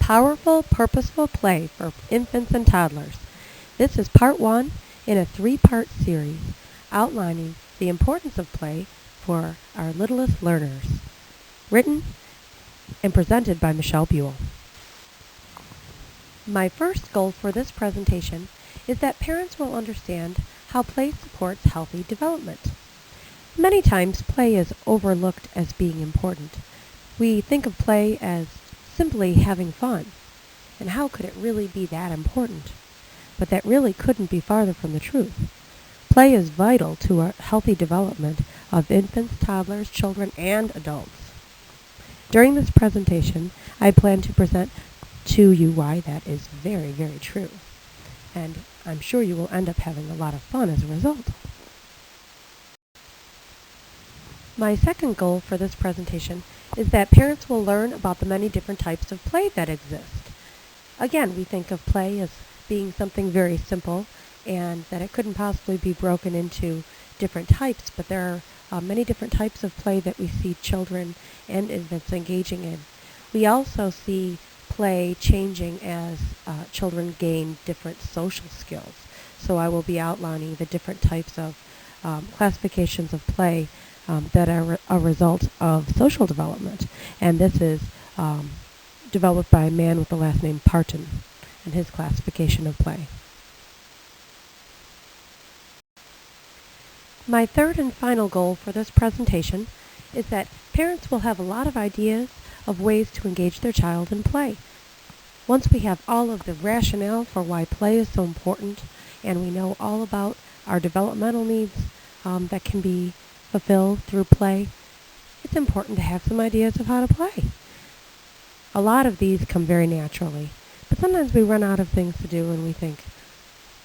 Powerful, Purposeful Play for Infants and Toddlers. This is part 1 in a 3-part series outlining the importance of play for our littlest learners. Written and presented by Michelle Buell. My first goal for this presentation is that parents will understand how play supports healthy development. Many times play is overlooked as being important. We think of play as simply having fun, and how could it really be that important? But that really couldn't be farther from the truth. Play is vital to a healthy development of infants, toddlers, children, and adults. During this presentation, I plan to present to you why that is very, very true. And I'm sure you will end up having a lot of fun as a result. My second goal for this presentation is that parents will learn about the many different types of play that exist. Again, we think of play as being something very simple and that it couldn't possibly be broken into different types, but there are many different types of play that we see children and infants engaging in. We also see play changing as children gain different social skills. So I will be outlining the different types of classifications of play that are a result of social development. And this is developed by a man with the last name Parton and his classification of play. My third and final goal for this presentation is that parents will have a lot of ideas of ways to engage their child in play. Once we have all of the rationale for why play is so important, and we know all about our developmental needs that can be fulfilled through play, it's important to have some ideas of how to play. A lot of these come very naturally, but sometimes we run out of things to do and we think,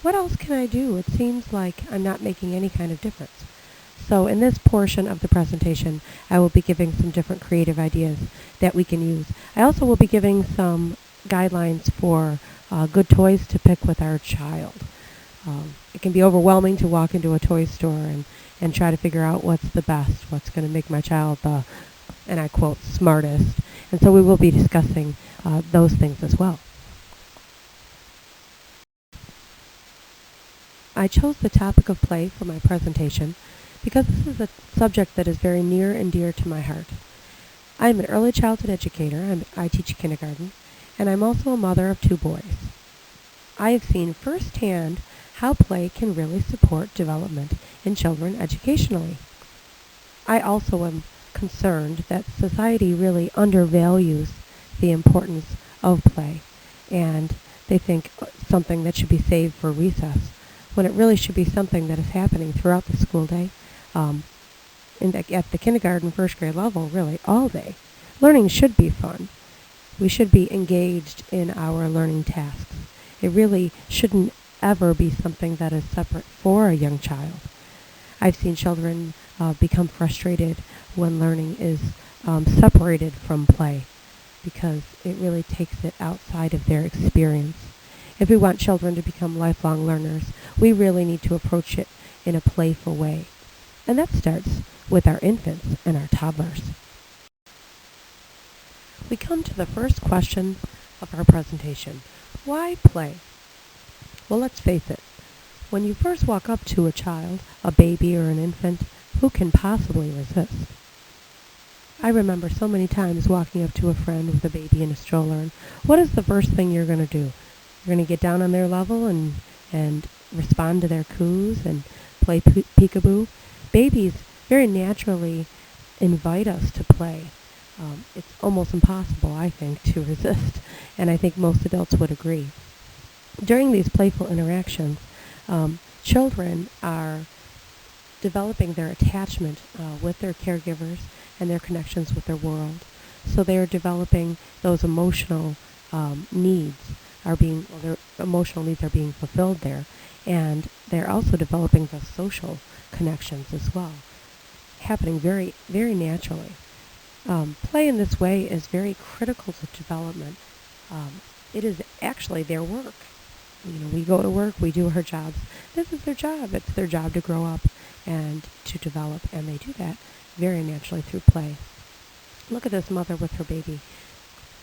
what else can I do? It seems like I'm not making any kind of difference. So in this portion of the presentation, I will be giving some different creative ideas that we can use. I also will be giving some guidelines for good toys to pick with our child. It can be overwhelming to walk into a toy store and try to figure out what's the best, what's going to make my child the, and I quote, smartest. And so we will be discussing those things as well. I chose the topic of play for my presentation because this is a subject that is very near and dear to my heart. I am an early childhood educator. I teach kindergarten, and I'm also a mother of 2 boys. I have seen firsthand how play can really support development in children educationally. I also am concerned that society really undervalues the importance of play, and they think something that should be saved for recess, when it really should be something that is happening throughout the school day, at the kindergarten, first grade level, really all day. Learning should be fun. We should be engaged in our learning tasks. It really shouldn't ever be something that is separate for a young child. I've seen children become frustrated when learning is separated from play because it really takes it outside of their experience. If we want children to become lifelong learners, we really need to approach it in a playful way. And that starts with our infants and our toddlers. We come to the first question of our presentation. Why play? Well, let's face it. When you first walk up to a child, a baby or an infant, who can possibly resist? I remember so many times walking up to a friend with a baby in a stroller, and what is the first thing you're going to do? You're going to get down on their level and respond to their coos and play peekaboo. Babies very naturally invite us to play. It's almost impossible, I think, to resist, and I think most adults would agree. During these playful interactions, children are developing their attachment with their caregivers and their connections with their world. So they're developing those emotional needs their emotional needs are being fulfilled there, and they're also developing those social connections as well, happening very, very naturally. Play in this way is very critical to development. It is actually their work. We go to work, we do our jobs. This is their job. It's their job to grow up and to develop, and they do that very naturally through play. Look at this mother with her baby.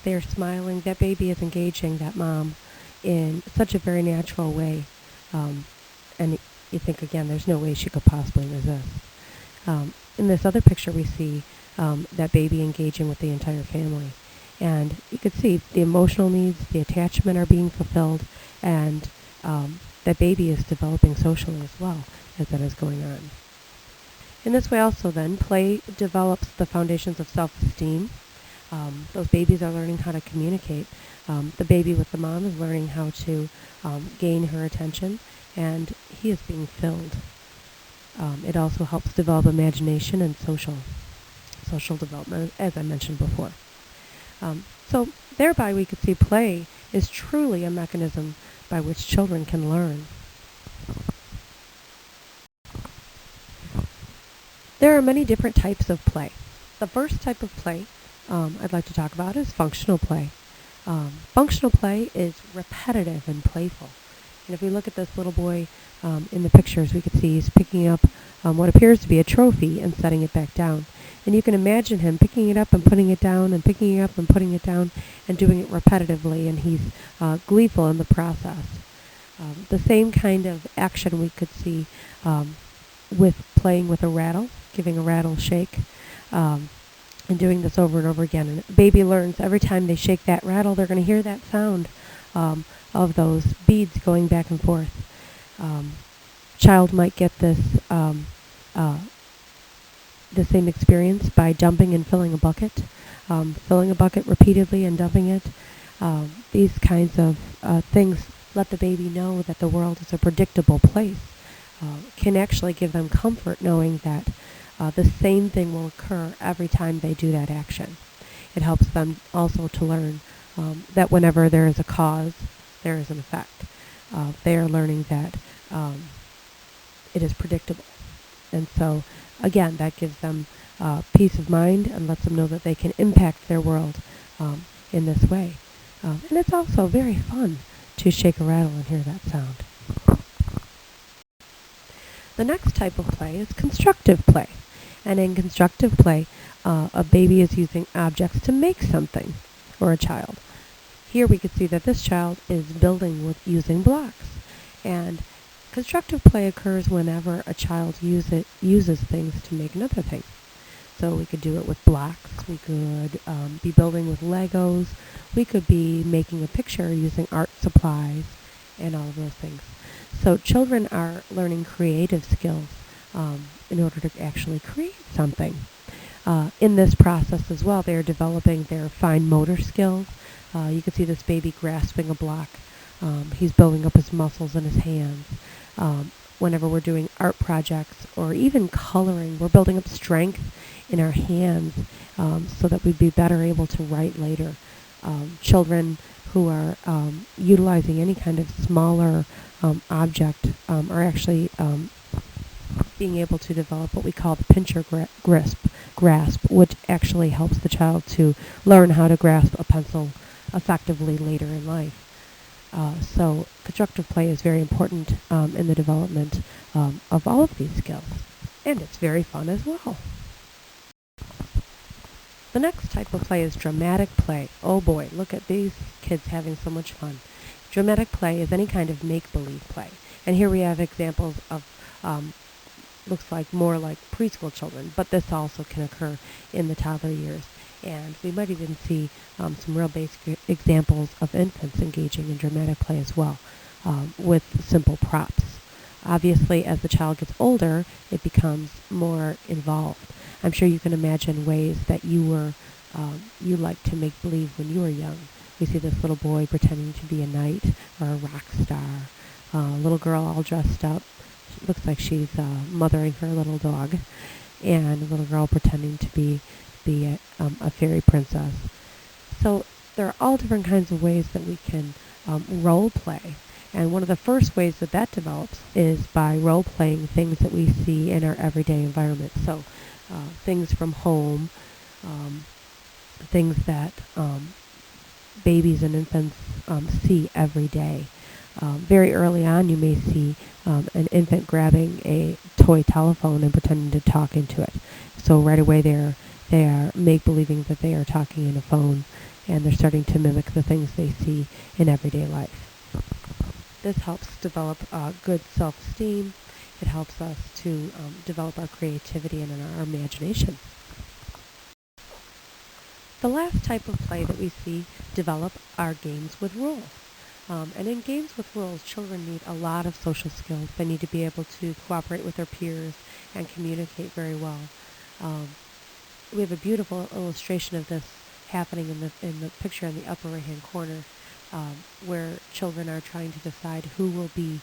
They're smiling. That baby is engaging that mom in such a very natural way. And you think, again, there's no way she could possibly resist. In this other picture, we see that baby engaging with the entire family. And you can see the emotional needs, the attachment are being fulfilled, and that baby is developing socially as well as that is going on. In this way also then, play develops the foundations of self-esteem. Those babies are learning how to communicate. The baby with the mom is learning how to gain her attention, and he is being filled. It also helps develop imagination and social development, as I mentioned before. So thereby we could see play is truly a mechanism by which children can learn. There are many different types of play. The first type of play I'd like to talk about is functional play. Functional play is repetitive and playful. And if we look at this little boy in the pictures, we can see he's picking up what appears to be a trophy and setting it back down. And you can imagine him picking it up and putting it down and picking it up and putting it down and doing it repetitively, and he's gleeful in the process. The same kind of action we could see with playing with a rattle, giving a rattle shake, and doing this over and over again. And a baby learns every time they shake that rattle, they're going to hear that sound of those beads going back and forth. Child might get this the same experience by dumping and filling a bucket repeatedly and dumping it. These kinds of things let the baby know that the world is a predictable place. Can actually give them comfort knowing that the same thing will occur every time they do that action. It helps them also to learn that whenever there is a cause, there is an effect. They are learning that it is predictable. And so, again, that gives them peace of mind and lets them know that they can impact their world in this way. And it's also very fun to shake a rattle and hear that sound. The next type of play is constructive play. And in constructive play, a baby is using objects to make something, or a child. Here we can see that this child is building with using blocks. And constructive play occurs whenever a child uses things to make another thing. So we could do it with blocks, we could be building with Legos, we could be making a picture using art supplies, and all of those things. So children are learning creative skills in order to actually create something. In this process as well, they are developing their fine motor skills. You can see this baby grasping a block. He's building up his muscles in his hands. Whenever we're doing art projects or even coloring, we're building up strength in our hands so that we'd be better able to write later. Children who are utilizing any kind of smaller object are actually being able to develop what we call the pincher grasp, which actually helps the child to learn how to grasp a pencil effectively later in life. So constructive play is very important in the development of all of these skills, and it's very fun as well. The next type of play is dramatic play. Oh boy, look at these kids having so much fun. Dramatic play is any kind of make-believe play. And here we have examples of, looks like more like preschool children, but this also can occur in the toddler years. And we might even see some real basic examples of infants engaging in dramatic play as well, with simple props. Obviously, as the child gets older, it becomes more involved. I'm sure you can imagine ways that you liked to make believe when you were young. We see this little boy pretending to be a knight or a rock star, a little girl all dressed up. She looks like she's mothering her little dog, and a little girl pretending to be a fairy princess. So there are all different kinds of ways that we can role play. And one of the first ways that develops is by role playing things that we see in our everyday environment. So things from home, things that babies and infants see every day. Very early on, you may see an infant grabbing a toy telephone and pretending to talk into it. So right away they are make-believing that they are talking in a phone, and they're starting to mimic the things they see in everyday life. This helps develop good self-esteem. It helps us to develop our creativity and our imagination. The last type of play that we see develop are games with rules. And in games with rules, children need a lot of social skills. They need to be able to cooperate with their peers and communicate very well. We have a beautiful illustration of this happening in the picture in the upper right-hand corner, where children are trying to decide who will be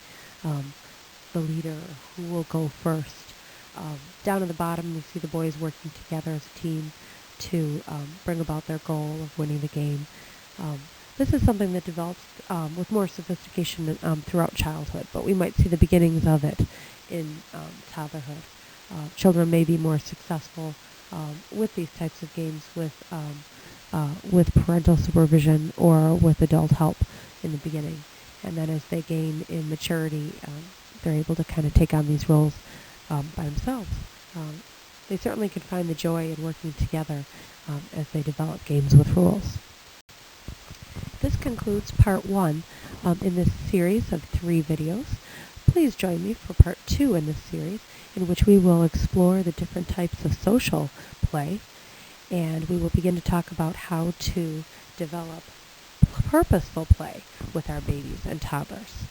the leader, who will go first. Down at the bottom, we see the boys working together as a team to bring about their goal of winning the game. This is something that develops with more sophistication throughout childhood, but we might see the beginnings of it in toddlerhood. Children may be more successful with these types of games with parental supervision or with adult help in the beginning. And then as they gain in maturity, they're able to kind of take on these roles by themselves. They certainly can find the joy in working together as they develop games with rules. This concludes part 1 in this series of 3 videos. Please join me for part 2 in this series, in which we will explore the different types of social play, and we will begin to talk about how to develop purposeful play with our babies and toddlers.